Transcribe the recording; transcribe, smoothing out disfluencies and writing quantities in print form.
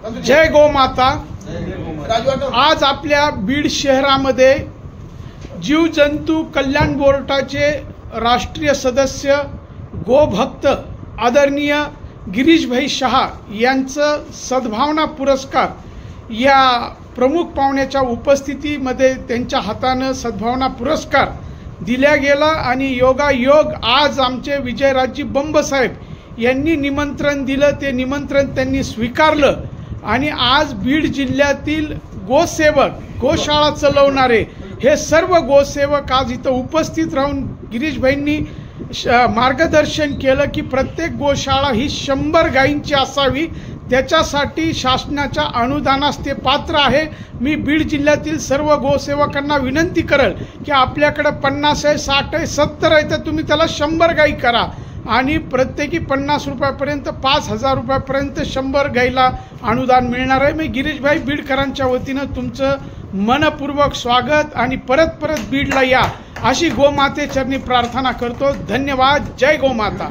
जय गोमाता। आज आपल्या बीड शहरामध्ये जीवजंतू कल्याण बोर्डाचे राष्ट्रीय सदस्य गोभक्त आदरणीय गिरीशभाई शहा यांचं सद्भावना पुरस्कार या प्रमुख पाहुण्याच्या उपस्थितीमध्ये त्यांच्या हातानं सद्भावना पुरस्कार दिला गेला आणि योगायोग आज आमचे विजयराजजी बंब साहेब यांनी निमंत्रण दिलं, ते निमंत्रण त्यांनी स्वीकारलं आणि आज बीड जिल्ह्यातील गोसेवक, गोशाळा चालवणारे हे सर्व गोसेवक आज इथं उपस्थित राहून गिरीशभाईंनी मार्गदर्शन केलं की प्रत्येक गोशाळा ही 100 गायींची असावी, त्याच्यासाठी शासनाच्या अनुदानास ते पात्र आहे। मी बीड जिल्ह्यातील सर्व गोसेवकांना विनंती करेल की आपल्याकडे 50 आहे, 60 आहे, 70 आहे तर तुम्ही त्याला 100 गायी करा आणि प्रत्येकी 50 रुपयापर्यंत 5000 रुपयापर्यंत 100 गायीला अनुदान मिळणार आहे। मी गिरीशभाई बीडकरांच्या वतीनं तुमचं मनपूर्वक स्वागत आणि परत परत बीडला या अशी गोमाते चरणी प्रार्थना करतो। धन्यवाद। जय गोमाता।